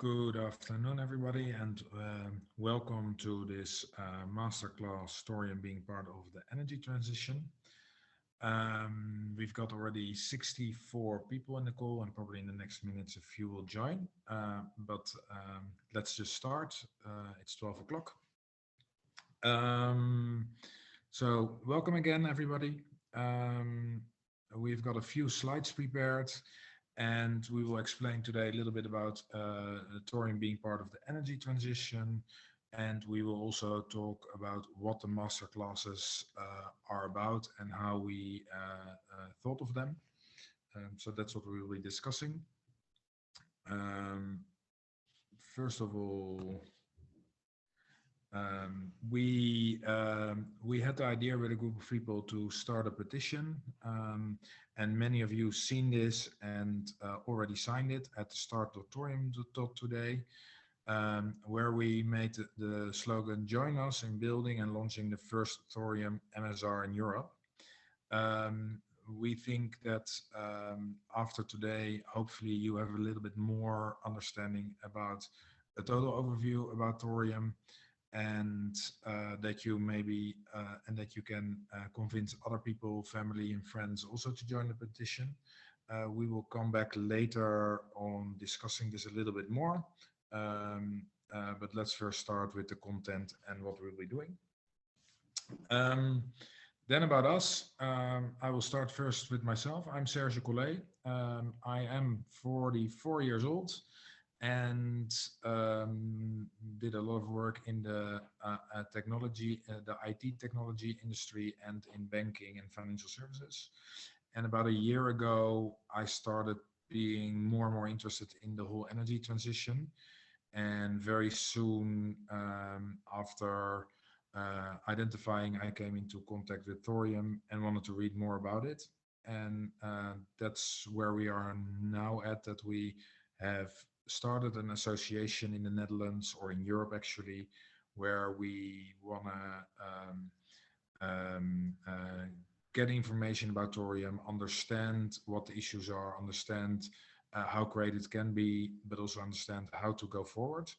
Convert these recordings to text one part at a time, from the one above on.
Good afternoon, everybody, and welcome to this masterclass Thorium being part of the energy transition. We've got already 64 people in the call, and probably in the next minutes a few will join. Let's just start. It's 12 o'clock. So welcome again, everybody. We've got a few slides prepared. And we will explain today a little bit about thorium being part of the energy transition. And we will also talk about what the master classes are about and how we thought of them. So that's what we will be discussing. First of all, we had the idea with a group of people to start a petition, and many of you seen this and already signed it at the start of Thorium today, where we made the slogan "Join us in building and launching the first thorium MSR in Europe." We think that after today, hopefully you have a little bit more understanding about a total overview about thorium, and that you can convince other people, family and friends also to join the petition. We will come back later on discussing this a little bit more, but let's first start with the content and what we'll be doing. Then about us, I will start first with myself. I'm Serge Collet. I am 44 years old and did a lot of work in the technology, the IT technology industry, and in banking and financial services. And about a year ago, I started being more and more interested in the whole energy transition. And very soon after identifying, I came into contact with thorium and wanted to read more about it. And that's where we are now at, that we have started an association in the Netherlands, or in Europe actually, where we want to get information about thorium, understand what the issues are, understand how great it can be, but also understand how to go forward,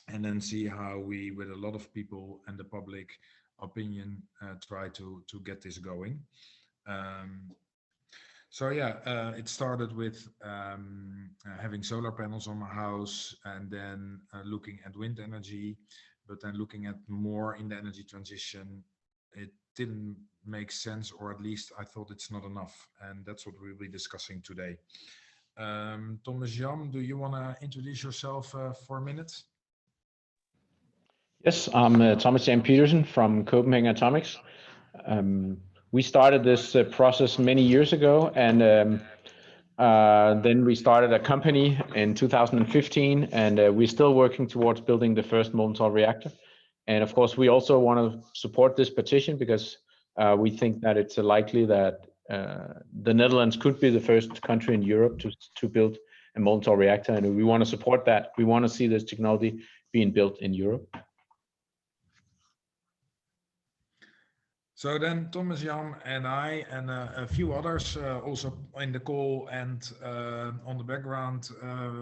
and then see how we, with a lot of people and the public opinion, try to get this going. So yeah, it started with having solar panels on my house, and then looking at wind energy, but then looking at more in the energy transition, it didn't make sense, or at least I thought it's not enough. And that's what we'll be discussing today. Thomas Jan, do you want to introduce yourself for a minute? Yes, I'm Thomas Jan Peterson from Copenhagen Atomics. We started this process many years ago, and then we started a company in 2015, and we're still working towards building the first molten reactor. And of course, we also want to support this petition because we think that it's likely that the Netherlands could be the first country in Europe to build a molten reactor, and we want to support that. We want to see this technology being built in Europe. So then Thomas Jan and I and a few others also in the call and on the background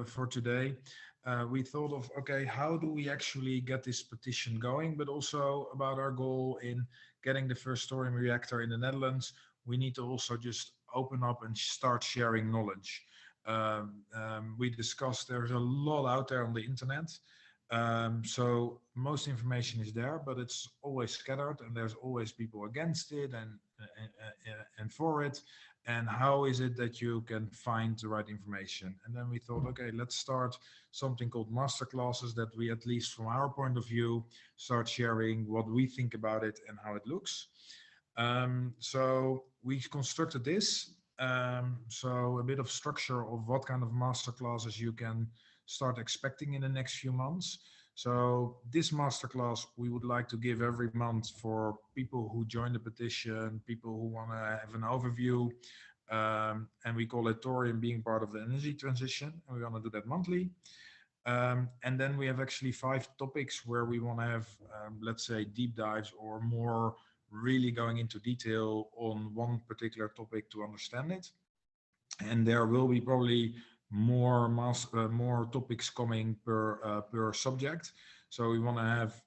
for today, we thought of, okay, how do we actually get this petition going, but also about our goal in getting the first thorium reactor in the Netherlands. We need to also just open up and start sharing knowledge. We discussed there's a lot out there on the internet. So most information is there, but it's always scattered, and there's always people against it and for it. And how is it that you can find the right information? And then we thought, okay, let's start something called master classes, that we, at least from our point of view, start sharing what we think about it and how it looks. So we constructed this. So a bit of structure of what kind of master classes you can start expecting in the next few months. So this masterclass we would like to give every month for people who join the petition, people who want to have an overview, and we call it Thorium being part of the energy transition, and we want to do that monthly. And then we have actually 5 topics where we want to have, let's say, deep dives or more really going into detail on one particular topic to understand it. And there will be probably more topics coming per subject. So we want to have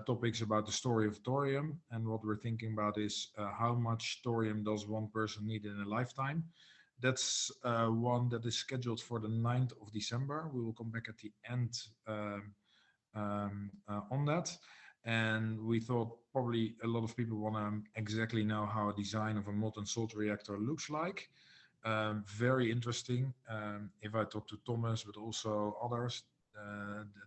topics about the story of thorium, and what we're thinking about is how much thorium does one person need in a lifetime. That's one that is scheduled for the 9th of December. We will come back at the end on that. And we thought probably a lot of people want to exactly know how a design of a molten salt reactor looks like. Very interesting. If I talk to Thomas, but also others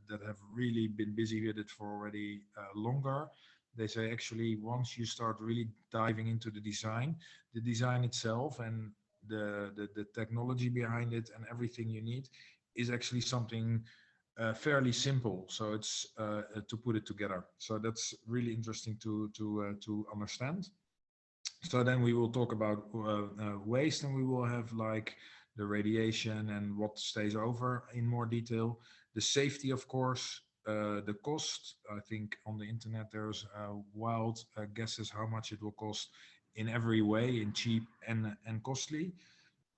that have really been busy with it for already longer, they say actually once you start really diving into the design itself and the technology behind it and everything you need is actually something fairly simple. So it's to put it together. So that's really interesting to understand. So then we will talk about waste, and we will have like the radiation and what stays over in more detail. The safety, of course, the cost. I think on the internet there's wild guesses how much it will cost in every way, in cheap and costly.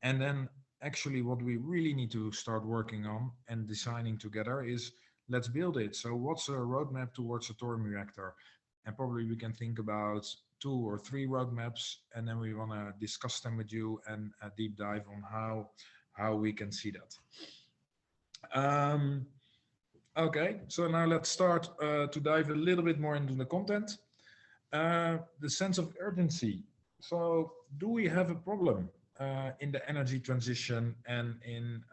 And then actually what we really need to start working on and designing together is let's build it. So what's a roadmap towards a thorium reactor? And probably we can think about 2 or 3 roadmaps, and then we want to discuss them with you and a deep dive on how we can see that. Okay, so now let's start to dive a little bit more into the content. The sense of urgency. So do we have a problem in the energy transition and in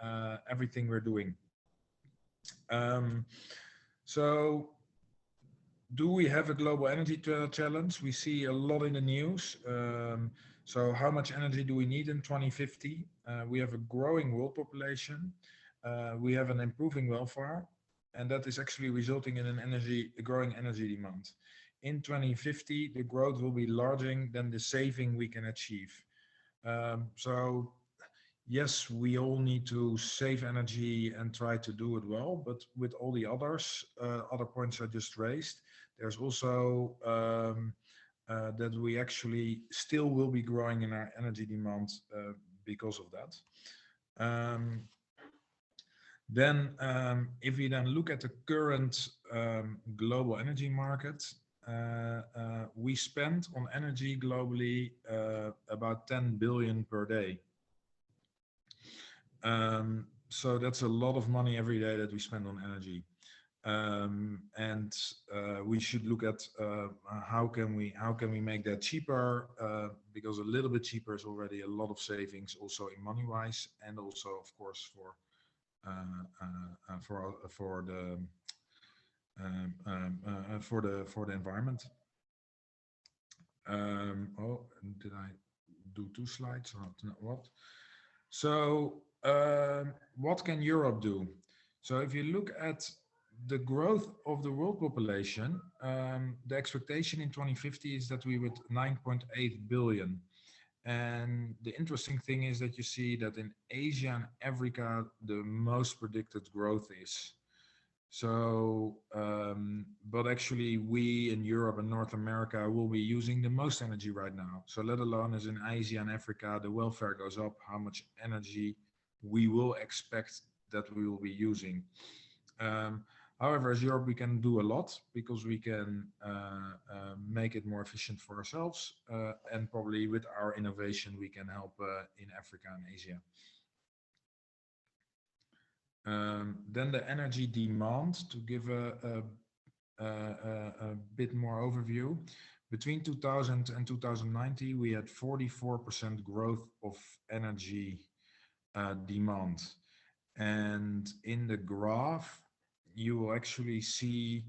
everything we're doing? So do we have a global energy challenge? We see a lot in the news. So how much energy do we need in 2050? We have a growing world population. We have an improving welfare, and that is actually resulting in a growing energy demand. In 2050, the growth will be larger than the saving we can achieve. So yes, we all need to save energy and try to do it well, but with all the other points I just raised, there's also that we actually still will be growing in our energy demand because of that. If we then look at the current global energy market, we spend on energy globally about 10 billion per day. So that's a lot of money every day that we spend on energy. We should look at how can we make that cheaper, because a little bit cheaper is already a lot of savings, also in money wise, and also of course for the environment. Oh, did I do 2 slides or not? What? So what can Europe do? So if you look at the growth of the world population, the expectation in 2050 is that we would 9.8 billion. And the interesting thing is that you see that in Asia and Africa, the most predicted growth is. So, but actually we in Europe and North America will be using the most energy right now. So let alone as in Asia and Africa, the welfare goes up, how much energy we will expect that we will be using. However, as Europe, we can do a lot because we can make it more efficient for ourselves, and probably with our innovation, we can help in Africa and Asia. Then the energy demand, to give a bit more overview. Between 2000 and 2090, we had 44% growth of energy demand. And in the graph, you will actually see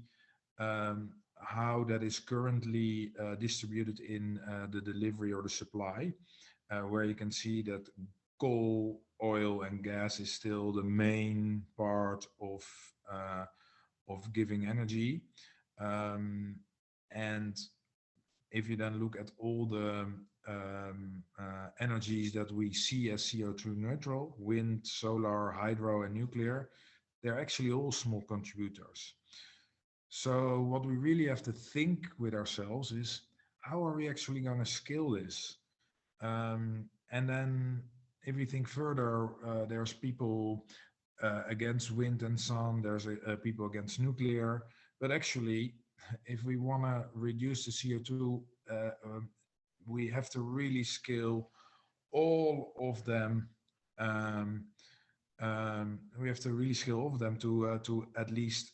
how that is currently distributed in the delivery or the supply, where you can see that coal, oil, and gas is still the main part of giving energy. And if you then look at all the energies that we see as CO2 neutral, wind, solar, hydro, and nuclear, they're actually all small contributors. So what we really have to think with ourselves is, how are we actually going to scale this? And then if we think further, there's people against wind and sun, there's people against nuclear, but actually, if we want to reduce the CO2, we have to really scale all of them. We have to really scale all of them to at least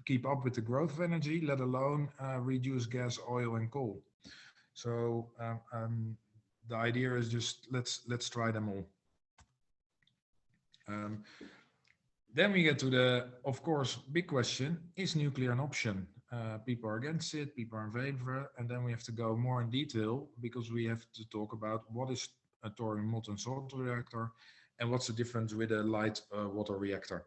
keep up with the growth of energy, let alone reduce gas, oil, and coal. So the idea is just let's try them all. Then we get to the, of course, big question: is nuclear an option? People are against it, people are in favor, and then we have to go more in detail because we have to talk about what is a thorium molten salt reactor and what's the difference with a light water reactor.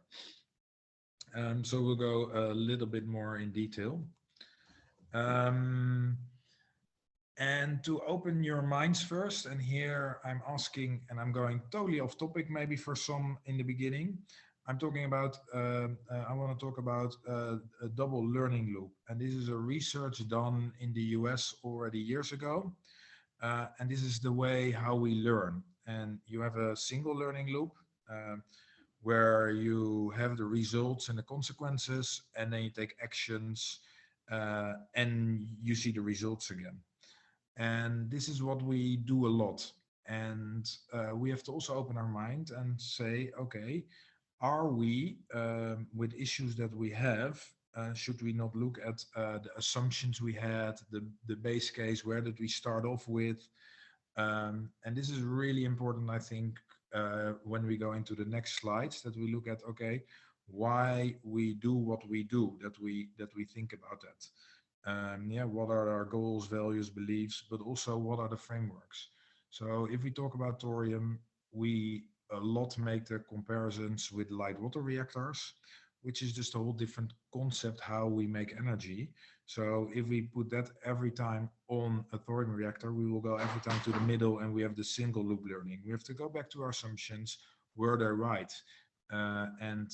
So we'll go a little bit more in detail. And to open your minds first, and here I'm asking, and I'm going totally off topic maybe for some in the beginning, I'm talking about, I want to talk about a double learning loop. And this is a research done in the US already years ago. And this is the way how we learn. And you have a single learning loop where you have the results and the consequences, and then you take actions and you see the results again. And this is what we do a lot. And we have to also open our mind and say, okay, are we, with issues that we have, should we not look at the assumptions we had, the base case, where did we start off with? And this is really important, I think, when we go into the next slides, that we look at, okay, why we do what we do, that we think about that. Yeah, what are our goals, values, beliefs, but also what are the frameworks? So if we talk about thorium, we a lot make the comparisons with light water reactors, which is just a whole different concept how we make energy. So if we put that every time on a thorium reactor, we will go every time to the middle and we have the single loop learning. We have to go back to our assumptions. Were they right? And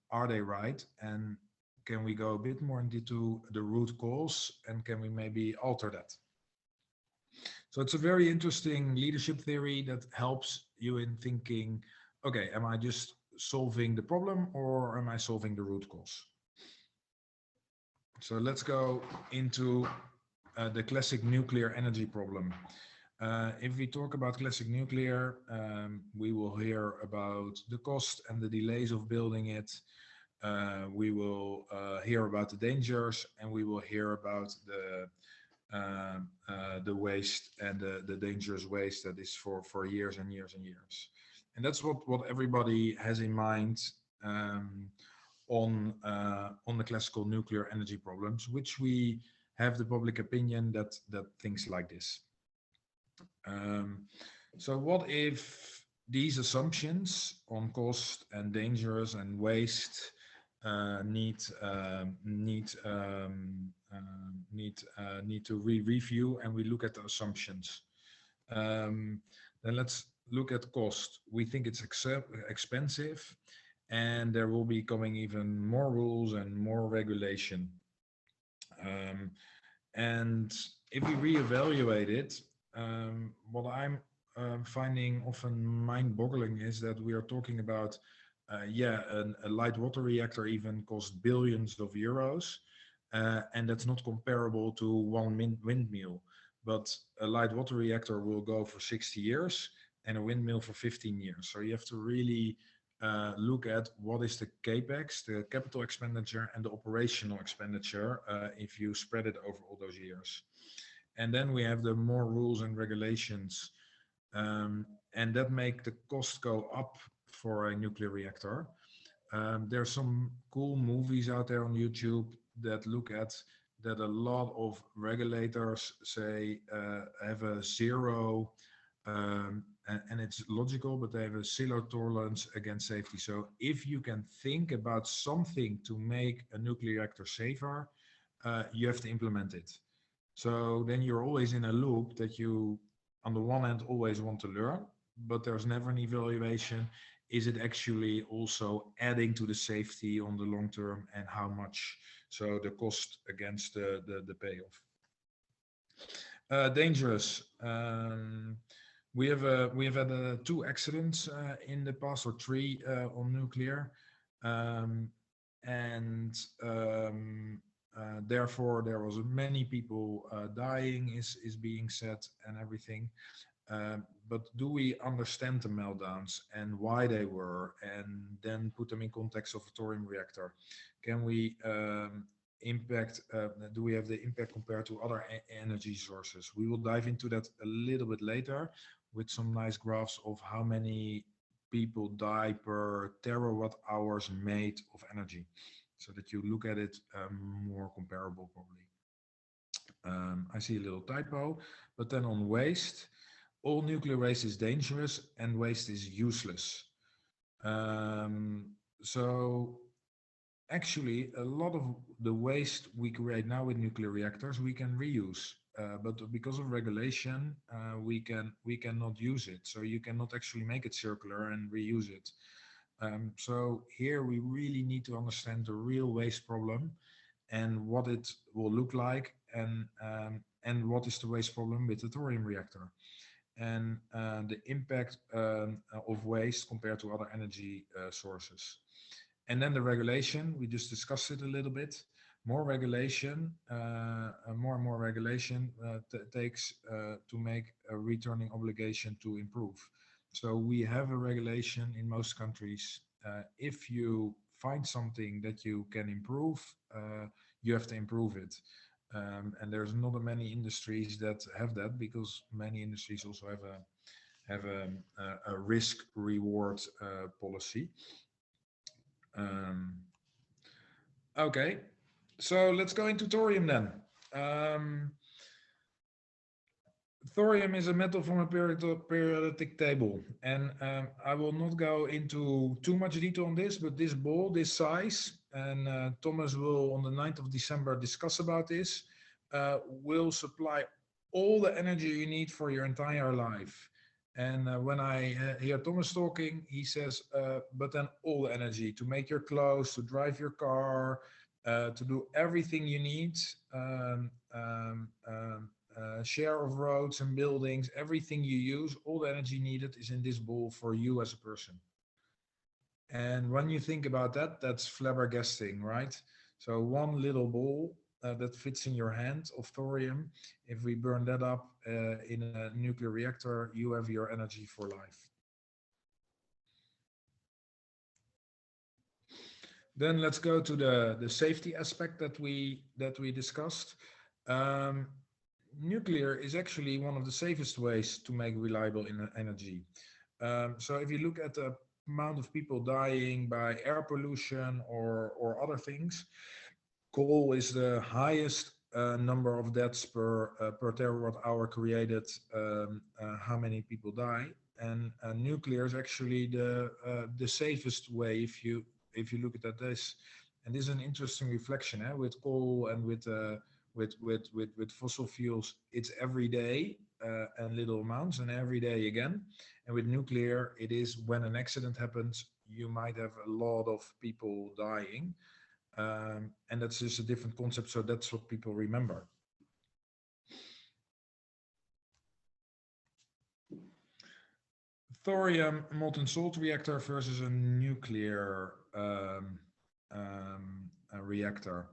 are they right? And can we go a bit more into the root cause, and can we maybe alter that? So it's a very interesting leadership theory that helps you in thinking, okay, am I just solving the problem or am I solving the root cause? So let's go into the classic nuclear energy problem. If we talk about classic nuclear, we will hear about the cost and the delays of building it. We will hear about the dangers, and we will hear about the waste and the dangerous waste that is for years and years and years. And that's what everybody has in mind on the classical nuclear energy problems, which we have the public opinion that thinks like this. So what if these assumptions on cost and dangers and waste need to review, and we look at the assumptions? Then let's look at cost. We think it's expensive, and there will be coming even more rules and more regulation. And if we reevaluate it, what I'm finding often mind-boggling is that we are talking about, a light water reactor even costs billions of euros, and that's not comparable to one windmill. But a light water reactor will go for 60 years and a windmill for 15 years. So you have to really look at what is the capex, the capital expenditure, and the operational expenditure if you spread it over all those years. And then we have the more rules and regulations, and that make the cost go up for a nuclear reactor. There's some cool movies out there on YouTube that look at that a lot of regulators say have a zero, and it's logical, but they have a zero tolerance against safety. So if you can think about something to make a nuclear reactor safer, you have to implement it. So then you're always in a loop that you, on the one hand, always want to learn, but there's never an evaluation. Is it actually also adding to the safety on the long term, and how much? So the cost against the payoff. Dangerous. We have had 2 accidents in the past, or 3 on nuclear, um, and therefore there was many people dying is being said and everything. But do we understand the meltdowns and why they were, and then put them in context of a thorium reactor? Can we do we have the impact compared to other energy sources? We will dive into that a little bit later with some nice graphs of how many people die per terawatt hours made of energy, so that you look at it more comparable probably. I see a little typo, but then on waste, all nuclear waste is dangerous and waste is useless. So actually, a lot of the waste we create now with nuclear reactors, we can reuse. But because of regulation, we cannot use it. So you cannot actually make it circular and reuse it. So here we really need to understand the real waste problem and what it will look like, and what is the waste problem with the thorium reactor, and the impact of waste compared to other energy sources. And then the regulation, we just discussed it a little bit. More regulation, more and more regulation takes to make a returning obligation to improve. So we have a regulation in most countries. If you find something that you can improve, you have to improve it. And there's not many industries that have that, because many industries also have a risk reward policy. Okay, so let's go into thorium then. Thorium is a metal from a periodic table, and I will not go into too much detail on this, but this ball, this size, and Thomas will on the 9th of December discuss about this, will supply all the energy you need for your entire life. And when I hear Thomas talking, he says, but then all the energy to make your clothes, to drive your car, to do everything you need, share of roads and buildings, everything you use, all the energy needed is in this ball for you as a person. And when you think about that, that's flabbergasting, right? So one little ball that fits in your hand of thorium, if we burn that up in a nuclear reactor, you have your energy for life. Then let's go to the safety aspect that we discussed. Nuclear is actually one of the safest ways to make reliable energy. So if you look at the amount of people dying by air pollution or other things, coal is the highest number of deaths per terawatt hour created, how many people die. And nuclear is actually the safest way if you look at this. And this is an interesting reflection with coal and with fossil fuels. It's every day and little amounts, and every day again. And with nuclear, it is when an accident happens, you might have a lot of people dying. And that's just a different concept, so that's what people remember. Thorium molten salt reactor versus a nuclear reactor.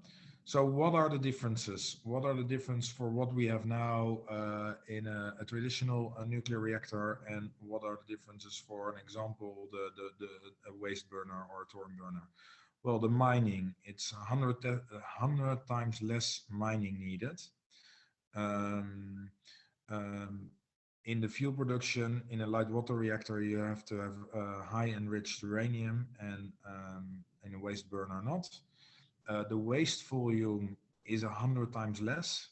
So what are the differences? What are the differences for what we have now in a traditional nuclear reactor, and what are the differences for an example, a waste burner or a thorium burner? Well, the mining, it's 100 times less mining needed. In the fuel production, in a light water reactor, you have to have high enriched uranium, and in a waste burner not. The waste volume is 100 times less,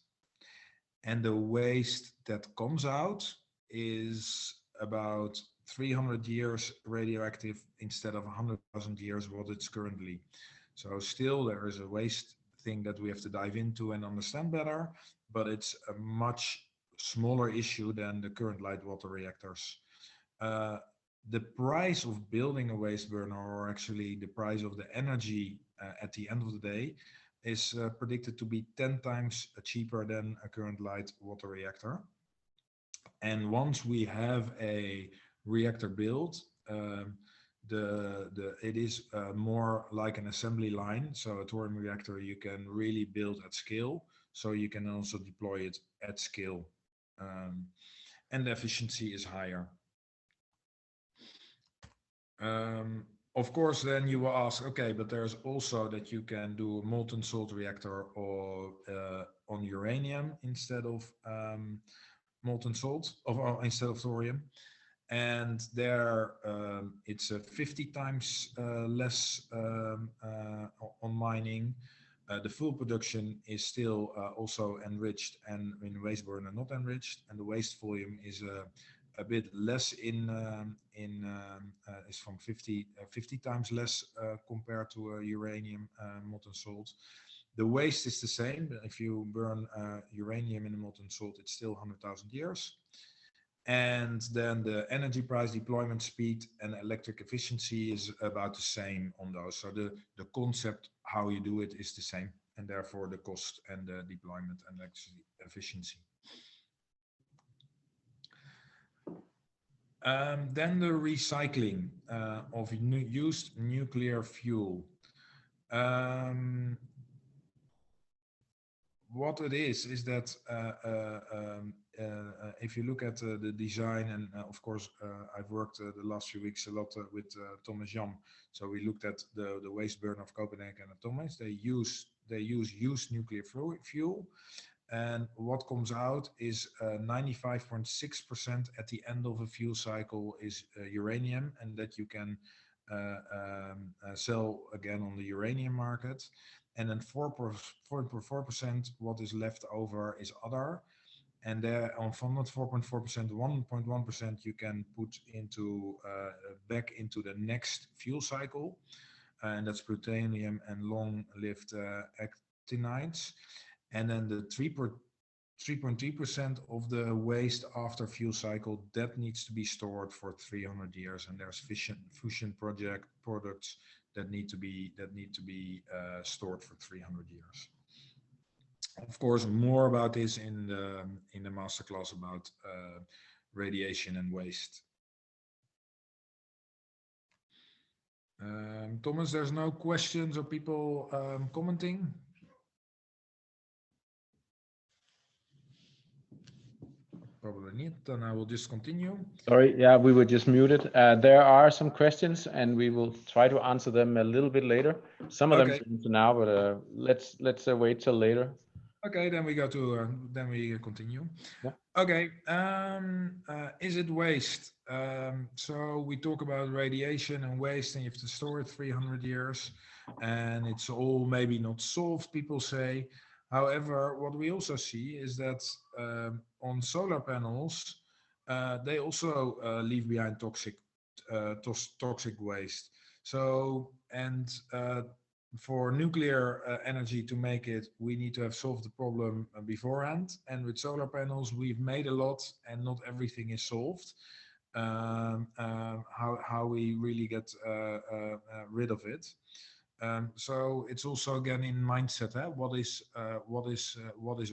and the waste that comes out is about 300 years radioactive instead of 100,000 years what it's currently. So still there is a waste thing that we have to dive into and understand better, but it's a much smaller issue than the current light water reactors. The price of building a waste burner, or actually the price of the energy at the end of the day, is predicted to be 10 times cheaper than a current light water reactor. And once we have a reactor built, it is more like an assembly line. So a thorium reactor you can really build at scale. So you can also deploy it at scale, and the efficiency is higher. Of course, then you will ask, okay, but there's also that you can do a molten salt reactor or on uranium instead of molten salt, instead of thorium. And there it's 50 times less on mining. The full production is still also enriched, and in waste burner not enriched, and the waste volume is a bit less is from 50 times less compared to uranium molten salt. The waste is the same. If you burn uranium in a molten salt, it's still 100,000 years. And then the energy price, deployment speed, and electric efficiency is about the same on those. So the concept, how you do it, is the same, and therefore the cost and the deployment and electricity efficiency. Then the recycling of used nuclear fuel. What it is that if you look at the design, and of course I've worked the last few weeks a lot with Thomas Jam, so we looked at the waste burn of Copenhagen atomics. They use used nuclear fuel, and what comes out is 95.6% at the end of a fuel cycle is uranium, and that you can sell again on the uranium market. And then 4.4% what is left over is other. And there on from that 4.4%, 1.1% you can put into back into the next fuel cycle, and that's plutonium and long-lived actinides. And then the 3.3% of the waste after fuel cycle that needs to be stored for 300 years, and there's fusion products that need to be stored for 300 years. Of course, more about this in the masterclass about radiation and waste. Thomas, there's no questions or people commenting? Probably not. Then I will just continue. Sorry, yeah, we were just muted. There are some questions, and we will try to answer them a little bit later. Some of them to now, but let's wait till later. Okay, then we go to then we continue. Yeah. Okay, is it waste? So we talk about radiation and waste, and you have to store it 300 years, and it's all maybe not solved, people say. However, what we also see is that on solar panels, they also leave behind toxic waste. So, and for nuclear energy to make it, we need to have solved the problem beforehand. And with solar panels, we've made a lot, and not everything is solved. How we really get rid of it. So it's also again in mindset. What is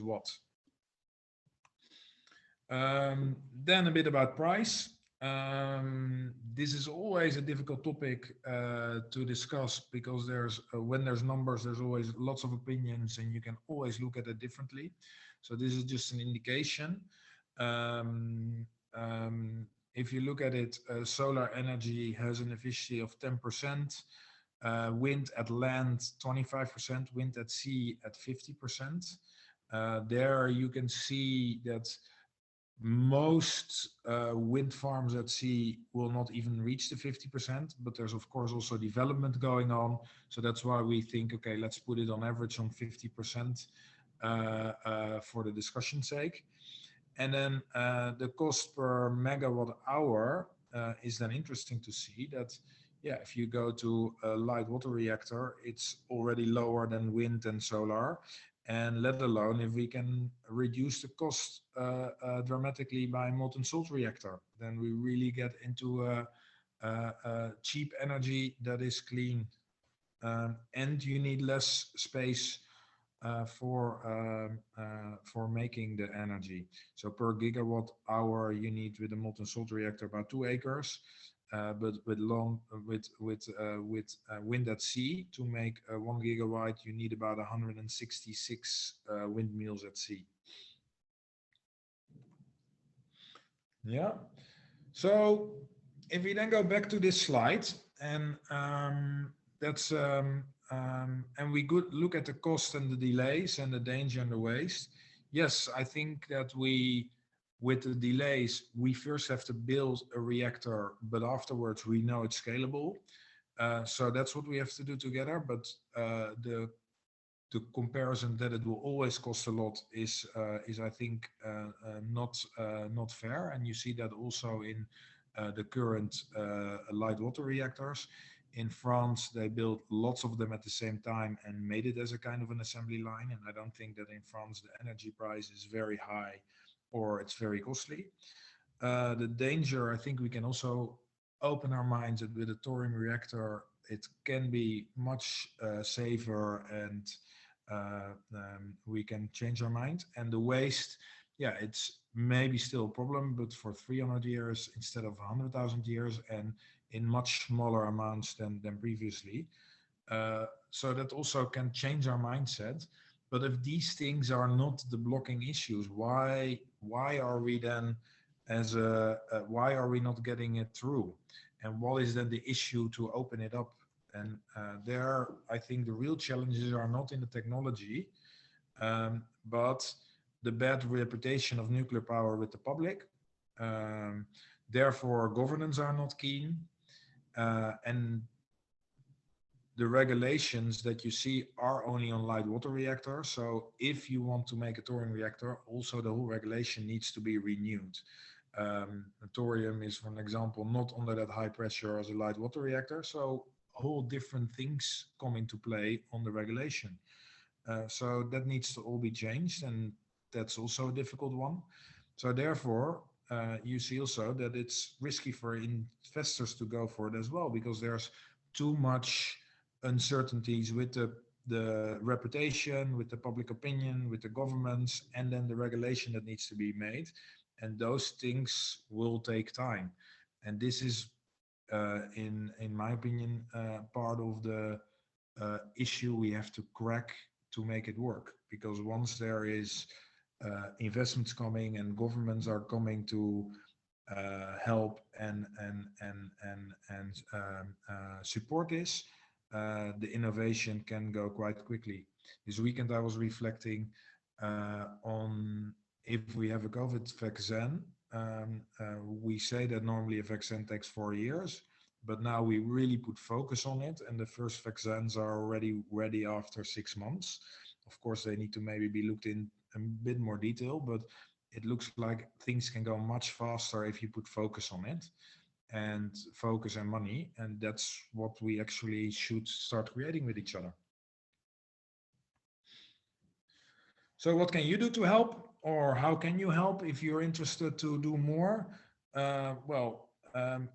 what? Then a bit about price. This is always a difficult topic to discuss, because there's when there's numbers, there's always lots of opinions, and you can always look at it differently. So this is just an indication. If you look at it, solar energy has an efficiency of 10%, wind at land 25%, wind at sea at 50%. There you can see that most wind farms at sea will not even reach the 50%, but there's of course also development going on. So that's why we think, okay, let's put it on average on 50% for the discussion sake. And then the cost per megawatt hour is then interesting to see that, yeah, if you go to a light water reactor, it's already lower than wind and solar. And let alone if we can reduce the cost dramatically by molten salt reactor, then we really get into a cheap energy that is clean. And you need less space for making the energy. So per gigawatt hour, you need with a molten salt reactor about 2 acres. But with wind at sea to make 1 gigawatt, you need about 166 windmills at sea. Yeah. So if we then go back to this slide, and and we could look at the cost and the delays and the danger and the waste. Yes, I think that with the delays, we first have to build a reactor, but afterwards we know it's scalable. So that's what we have to do together. But the comparison that it will always cost a lot is I think not fair, and you see that also in the current light water reactors. In France, they built lots of them at the same time and made it as a kind of an assembly line. And I don't think that in France the energy price is very high or it's very costly. The danger, I think we can also open our minds that with a thorium reactor, it can be much safer, and we can change our mind. And the waste, yeah, it's maybe still a problem, but for 300 years instead of 100,000 years, and in much smaller amounts than previously. So that also can change our mindset. But if these things are not the blocking issues, why are we then why are we not getting it through? And what is then the issue to open it up? And there, I think the real challenges are not in the technology, but the bad reputation of nuclear power with the public. Therefore, governments are not keen. And the regulations that you see are only on light water reactors. So if you want to make a thorium reactor, also the whole regulation needs to be renewed. Thorium is, for an example, not under that high pressure as a light water reactor. So whole different things come into play on the regulation. So that needs to all be changed, and that's also a difficult one. So therefore, you see also that it's risky for investors to go for it as well, because there's too much uncertainties with the reputation, with the public opinion, with the governments, and then the regulation that needs to be made. And those things will take time. And this is, in my opinion, part of the issue we have to crack to make it work. Because once there is investments coming and governments are coming to help and support this, the innovation can go quite quickly. This weekend I was reflecting on if we have a COVID vaccine. We say that normally a vaccine takes 4 years, but now we really put focus on it, and the first vaccines are already ready after 6 months. Of course, they need to maybe be looked in a bit more detail, but it looks like things can go much faster if you put focus on it, and focus and money. And that's what we actually should start creating with each other. So what can you do to help, or how can you help if you're interested to do more?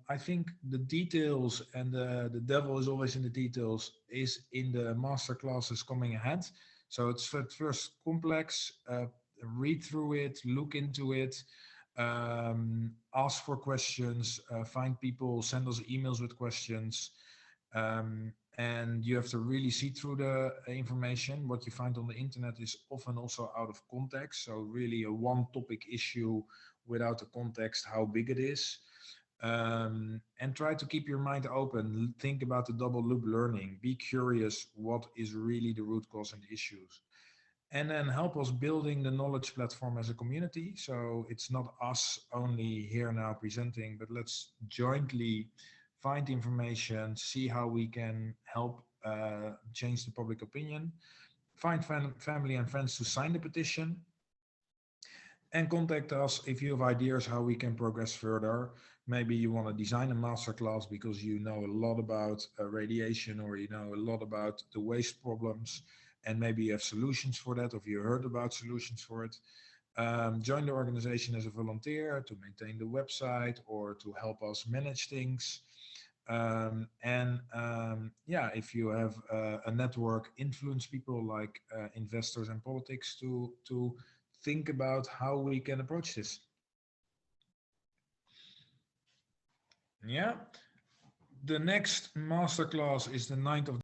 I think the details, and the devil is always in the details, is in the master classes coming ahead. So it's at first complex, read through it, look into it, ask for questions, find people, send us emails with questions. And you have to really see through the information. What you find on the internet is often also out of context. So really a one topic issue without the context, how big it is. And try to keep your mind open. Think about the double loop learning. Be curious what is really the root cause and the issues. And then help us building the knowledge platform as a community. So it's not us only here now presenting, but let's jointly find information, see how we can help change the public opinion, find family and friends to sign the petition, and contact us if you have ideas how we can progress further. Maybe you want to design a masterclass because you know a lot about radiation, or you know a lot about the waste problems, and maybe you have solutions for that, or if you heard about solutions for it. Join the organization as a volunteer to maintain the website or to help us manage things. Yeah, if you have a network, influence people like investors and politics to think about how we can approach this. Yeah. The next masterclass is the 9th of